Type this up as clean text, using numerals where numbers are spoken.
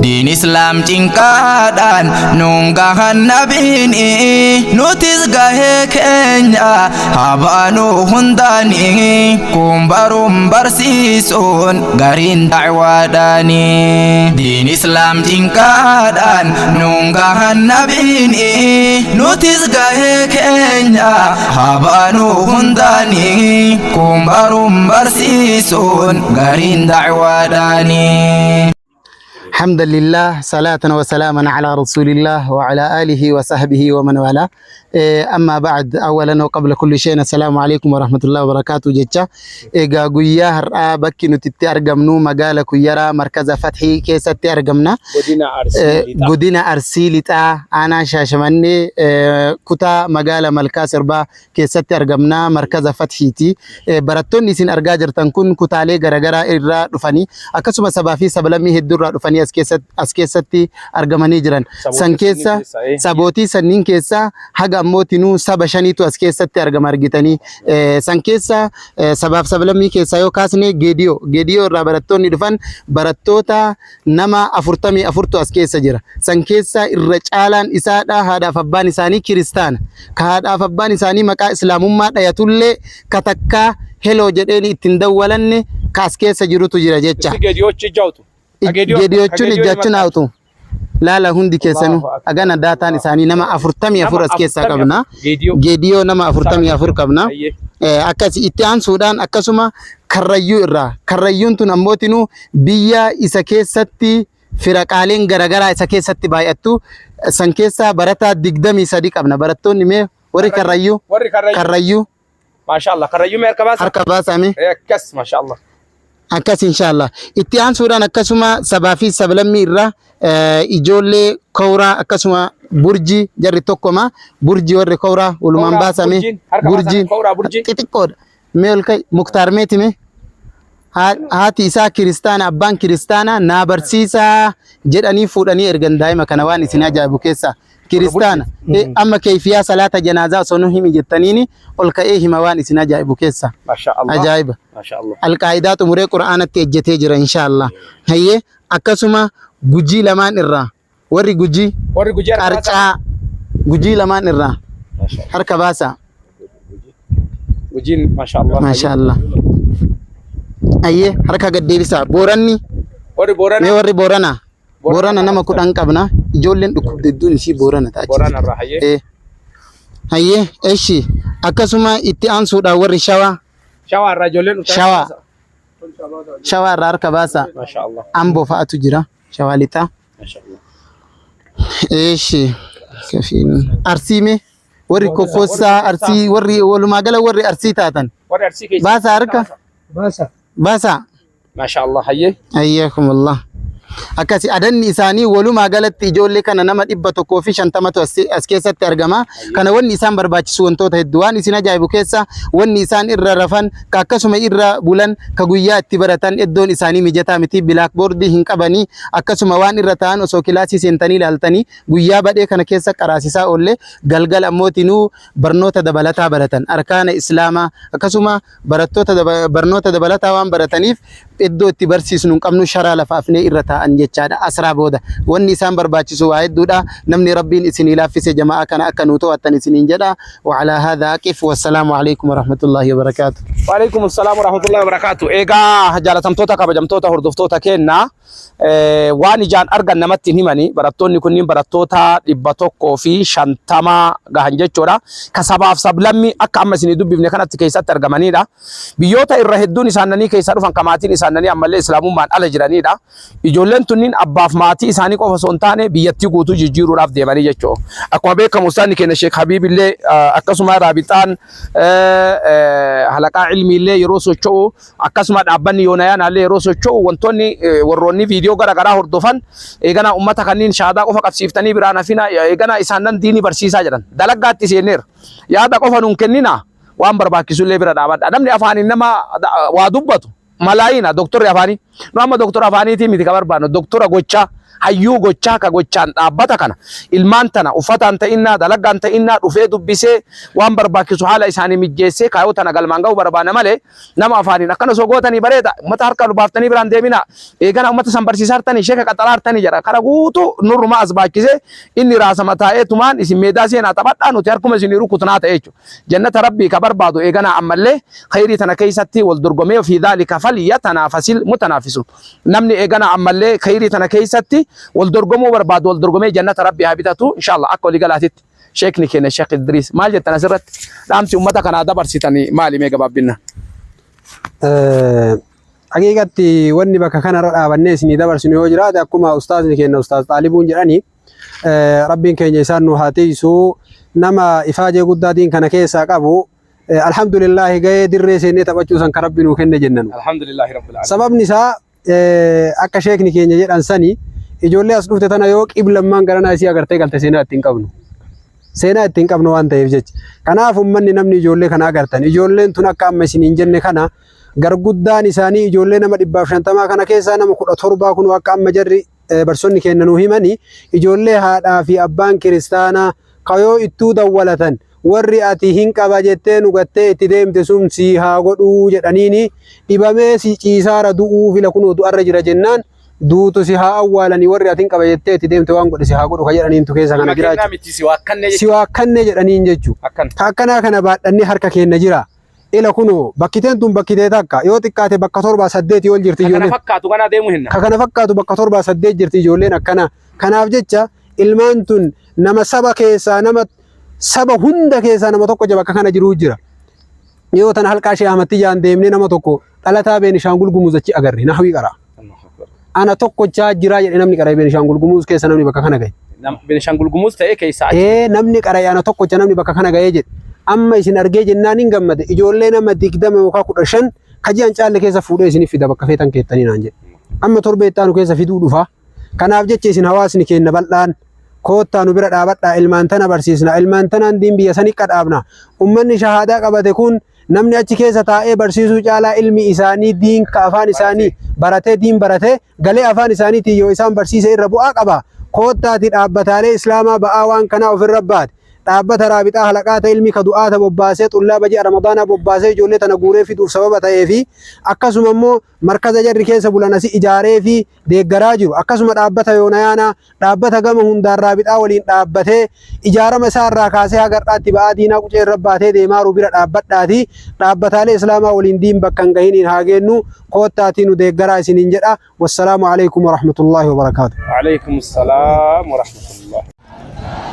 Din Islam cingkaadhaan nunggahan nabiini nutis gahee keenya habaanu hundaani kun barum barsiisuun gariin da'waadhaani. Din Islam cingkaadhaan nunggahan nabiini nutis gahee keenya habaanu hundaani kun barum barsiisuun gariin da'waadhaani. الحمد لله صلاة وسلاما على رسول الله وعلى آله وصحبه ومن والاه. أما بعد، أولا وقبل كل شيء السلام عليكم ورحمة الله وبركاته. جتة قوية هرأ بكي نتتي أرقمنو مقالة كيرا مركز فتحي كيسة أرقمنا قدنا أرسيلتا أنا شاشماني كتا مقالة ملكا سربا كيسة أرقمنا مركز فتحيتي براتون نسين أرقاجر تنكون كتالي غرغرا إرى رفاني أكسما سبافي سبلمي هدور رفاني أسكيستي أرقماني جران سنكيسة سابوتي سنين كيسة حق موتينو سبا شانيتو أسكيستي أرقم أرقيتاني سنكيسة سباف سبلمي كيسة يو كاسني جيديو را براتوني دفن براتوتا نما أفرطمي أفرطو أسكيسة جرا سنكيسة الرجالان إسادا هذا فبان إساني كريستان كهذا فبان إساني مكا إسلام ما يتولي كتكا هلو جديني تندولن كاسكيسة جروتو جرا جيتشا geediyochuun ijaachuun haawtu laala hundi keessanuu agana daataan isaanii nama 44 as keessaa qabna. Geediyoo nama 44 qabna. Akkas itti aansuudhaan akkasuma karrayyuu irraa karrayyuun tun ammootinuu biyya isa keessatti firaqaaleen garagaraa isa keessatti baay'attu san keessaa barataa 23 qabna. Barattoonni mee warri karrayyuu maashaallah karrayyuu mee harka baasame akkas maashaallah akkas inshallah. Itti aansuudhaan akkasuma sabaa fi sablammii irraa ijoollee kooraa akkasuma burjii jarri tokkoma burjii warri kooraa walumaan baasame burjii xixiqqoodha. Mee ol ka'e Muktaar meetime haati isaa kiristaana abbaan kiristaana naa barsiisaa jedhanii fuudhanii ergan daa'ima kana waan isin ajaa'ibu keessa kiristaana amma kayfiyaa salaata janazaa sonu himi jettaniini ol ka'ee hima waan isin ajaa'ibu keessa ajaa'iba. Alqaa'idaa xumuree qura'aanatti ejjetee jira inshallah. Hayyee akkasuma gujii lamaan irraa warri gujii qarcaa gujii lamaan irraa harka baasa gujiin maashaallah. Hayyee harka gaddeebisa. Booranni warri boorana nama 10 qabna. Ijoolleen dhukkubdedduun ishii boorana taati. Hayyee eeshi akkasuma itti aansuudhaan warri shawaa irraa ijoolleen shawaa irraa harka baasa. Amboo fa'atu jira shawaa lixaa. Eeshi arsiime warri kokkosaa arsii warri walumaa gala warri arsii taatan baasa harka baasa maashaallah. Hayyakumullah. Akkasi adanni isaanii walumaa galatti ijoollee kana nama 150 as keessatti argama. Kana wanni isaan barbaachisu wantoota hedduu waan isin ajaa'ibu keessa wanni isaan irra rafan ka akkasuma irra bulan ka guyyaa itti baratan iddoon isaanii mijataa miti. Blackboard hin qabanii akkasuma waan irra ta'an osoo kilaasii seentanii ilaaltanii guyyaa badhee kana keessa qaraasisaa oolle galgal ammootinuu barnoota dabalataa baratan arkaana islaamaa akkasuma barnoota dabalataa waan barataniif iddoo itti barsiisnu hin qabnu sharaa lafaafnee irra ta'an jechaadha. Asraa booda wanni isaan barbaachisu waa hedduudha. Namni rabbiin isinii laaffise jamaa kana akka nu to'attan isiniin jedha. Wa ala hadha aqif. Wassalaamu alaykum wa rahmatullahi wa barakatuh. Wa alaykum assalaam wa rahmatullahi wa barakatuh. Egaa jaalatamtoota kabajamtoota hordoftoota keenna waan ijaan argan namatti himani barattoonni kunniin barattoota 150 gahan jechuudha. Ka sabaaf sablammi akka amma isinii dubbifne kanatti keessatti argamanidha. Biyyoota irra hedduun isaanii keessa dhufan kamaatiin isaanii ammallee islaamummaan ala jiranidha. Ijoolleen tunniin abbaaf maatii isaanii qofa osoo hin taane biyyattii guutuu jijjiiruudhaaf deemanii jechuudha. Akkuma beekamu ustaanni keenya Sheekh Habiib illee akkasuma raabixaan halaqaa ilmi illee yeroo socho'u akkasuma dhaabbanni yoonayaan illee yeroo socho'u wantoonni warroonni viidiyoo garaagaraa hordofan eegana ummata kanniin shaadaa qofa qabsiiftanii biraan hafina eegana isaan nan diinii barsiisaa jedhan dalaggaatti seeneera. Yaada qofa nuun kennina waan barbaachisu illee bira dhaabadha. Namni afaaniin nama waa dubbatu malaayina doktorri afaanii nu amma doktora afaaniitii miti ka barbaannu doktora gochaa hayyuu gochaa ka gochaan dhaabbata kana ilmaan tana uffataan ta'innaa dalagaan ta'innaa dhufee dubbisee waan barbaachisu haala isaanii mijjeessee kaayoo tana galmaan ga'uu barbaada malee nama afaaniin akkana osoo gootanii bareeda ummata harka lubaaftanii biraan deemina eegana ummata san barsiisaa hartanii sheeka qaxalaa hartanii jedha kara guutuu nurruma as baachise inni raasama taa'ee tumaan isin meedaa seenaa taphadhaa nuti harkuma isinii rukutunaa ta'e jechuudha jannata rabbii ka barbaadu eegana ammallee khayrii tana keessatti wal dorgomee fi dhaalika falyatanafasil mutanaafisun namni eegana ammallee khayrii tana keessatti wal dorgomuu barbaadu wal dorgomee jannata rabbii haa bitatu inshallah akka walii galaatitti sheekni keenya Sheekh Idriis maal jettan asirratti dhaamsi ummata kanaa dabarsitanii maali mee gabaabbinna haqiiqatti wanni bakka kanarra dhaabannee isinii dabarsinu yoo jiraate akkuma ustaazni keenya ustaaz Xaalibuun jedhani rabbiin keenya isaan nu haa tiisu nama ifaajee guddaatiin kana keessaa qabu alhamdulillah ga'ee dirree seennee taphachuu san kan rabbi nuu kenne jennanu alhamdulillah rabbil alamin sababni isaa akka sheekni keenya jedhan sani ijoollee as dhufte tana yoo qiblammaan garanaa isii agartee galte seenaa ittiin qabnu waan ta'eef jecha kanaaf ummanni namni ijoollee kana agartan ijoolleen tun akka amma isiniin jenne kana garguddaan isaanii ijoollee nama 150 kana keessaa nama 17 kun akka amma jarri barsoonni keenya nuu himani ijoollee haadhaa fi abbaan kiristaanaa kayoo ittuu dawwalatan warri ati hin qaba jettee nu gattee itti deemte sun si haa godhuu jedhaniini dhibamee si ciisaara du'uu fila kunoo du'arra jira jennaan duutu si haa awwaalanii warri ati hin qaba jettee itti deemte waan godhe si haa godhu ka jedhaniintu keessa kana jiraachu si waakkannee jedhaniin jechuu akkanaa kana baadhannee harka keenya jira ila kunoo bakkiteen tun bakkitee takka yoo xiqqaate bakka 7-8 ol jirti ijoolleen kana fakkaatu kana deemu hinna kana fakkaatu bakka 7-8 jirti ijoolleen akkana kanaaf jecha ilmaan tun nama saba keessaa nama saba hunda keessaa nama tokko bakka kana jiru jira yoo tan halqaa shee Ahmad Tijaan deemnee nama tokko dhalataa Beenishaangul Gumuz achi agarre nahwi qara ana tokkochaa jira jedhe namni qara Beenishaangul Gumuz keessa namni bakka kana gahe Beenishaangul Gumuz ta'e keessa namni qara ana tokkocha namni bakka kana gahe jedhe amma isin argee jennaan hin gammade ijoollee nama 20 yookaan 15 kaji'an caalle keessa fuudhee isin fida bakka feetan keettanii naan jedhe amma torbeettaanu keessa fiduu dhufa kanaaf jecha isin hawaasni keenya bal'aan koottaa nu bira dhaabadhaa ilmaan tana barsiisna ilmaan tanaan diin biyya sanii qadhaabna ummanni shahaadaa qabate kun namni achi keessa taa'ee barsiisuu caalaa ilmi isaanii diin ka afaan isaanii baratee diin baratee galee afaan isaaniitiin yoo isaan barsiise irra bu'aa qaba koottaati dhaabbataalee islaamaa ba'aa waan kanaa ofirra baate dhaabbata raabixaa halaqaata ilmi ka du'aata bobbaasee xullaaba ji'a ramadaanaa bobbaasee ijoollee tana guuree fiduuf sababa ta'ee fi akkasuma immoo markaza jarri keessa bulan asii ijaaree fi deeggaraa jiru akkasuma dhaabbata yoonayaanaa dhaabbata gama hundaan raabixaa waliin dhaabbatee ijaarama isaa irraa kaasee hagardaatti ba'aa diinaa qucee irra baatee deemaa bira dhaabbadhaati dhaabbataalee islaamaa waliin diin bakka hin gahiniin haa geennu koottaatii nu deeggaraa isiniin jedha wassalaamu alaikum warahmatullaahi wabarakaatu. Wa alaikum assalaam warahmatullahi.